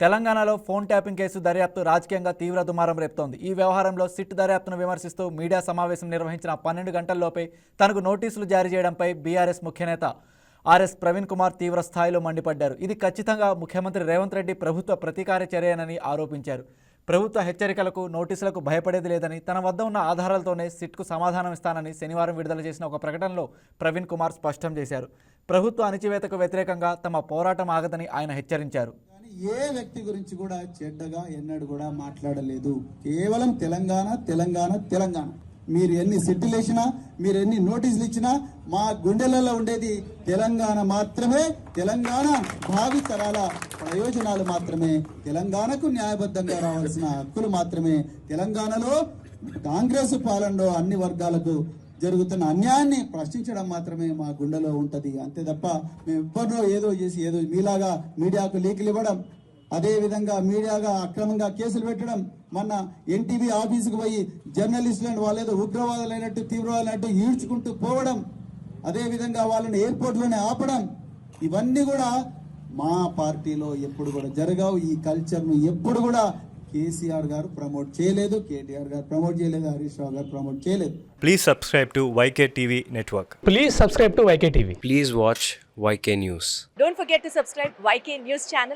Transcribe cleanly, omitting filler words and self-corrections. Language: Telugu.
తెలంగాణలో ఫోన్ ట్యాపింగ్ కేసు దర్యాప్తు రాజకీయంగా తీవ్ర దుమారం రేపుతోంది. ఈ వ్యవహారంలో సిట్ దర్యాప్తును విమర్శిస్తూ మీడియా సమావేశం నిర్వహించిన 12 గంటల్లోపే తనకు నోటీసులు జారీ చేయడంపై బీఆర్ఎస్ ముఖ్యనేత ఆర్ఎస్ ప్రవీణ్ కుమార్ తీవ్ర స్థాయిలో మండిపడ్డారు. ఇది ఖచ్చితంగా ముఖ్యమంత్రి రేవంత్ రెడ్డి ప్రభుత్వ ప్రతీకార చర్యనని ఆరోపించారు. ప్రభుత్వ హెచ్చరికలకు నోటీసులకు భయపడేది లేదని, తన వద్ద ఉన్న ఆధారాలతోనే సిట్కు సమాధానం ఇస్తానని శనివారం విడుదల చేసిన ఒక ప్రకటనలో ప్రవీణ్ కుమార్ స్పష్టం చేశారు. ప్రభుత్వ అణచివేతకు వ్యతిరేకంగా తమ పోరాటం ఆగదని ఆయన హెచ్చరించారు. ఏ వ్యక్తి గురించి కూడా చెడ్డగా ఎన్నడూ కూడా మాట్లాడలేదు. కేవలం తెలంగాణ తెలంగాణ తెలంగాణ. మీరు ఎన్ని సిట్టులు వేసినా, మీరు ఎన్ని నోటీసులు ఇచ్చినా మా గుండెలలో ఉండేది తెలంగాణ మాత్రమే. తెలంగాణ భావి తరాల ప్రయోజనాలు మాత్రమే, తెలంగాణకు న్యాయబద్ధంగా రావాల్సిన హక్కులు మాత్రమే, తెలంగాణలో కాంగ్రెస్ పాలనలో అన్ని వర్గాలకు జరుగుతున్న అన్యాయాన్ని ప్రశ్నించడం మాత్రమే మా గుండెలో ఉంటది. అంతే తప్ప మేము ఎవ్వరినో ఏదో చేసి ఏదో మీలాగా మీడియాకు లీకులు ఇవ్వడం, అదే విధంగా మీడియాగా అక్రమంగా కేసులు పెట్టడం, మొన్న ఎన్టీవీ ఆఫీసుకు పోయి జర్నలిస్టులను వాళ్ళు ఏదో ఉగ్రవాదులైనట్టు తీవ్రవాదులైనట్టు ఈడ్చుకుంటూ పోవడం, అదే విధంగా వాళ్ళని ఎయిర్పోర్ట్లోనే ఆపడం, ఇవన్నీ కూడా మా పార్టీలో ఎప్పుడు కూడా జరగవు. ఈ కల్చర్ను ఎప్పుడు కూడా కేసీఆర్ గారు ప్రమోట్ చేయలేదు, కేటీఆర్ గారు ప్రమోట్ చేయలేదు, హరీష్ రావు గారు ప్రమోట్ చేయలేదు. Please subscribe to YK TV Network. Please subscribe to YK TV. Please watch YK News. Don't forget to subscribe YK News channel.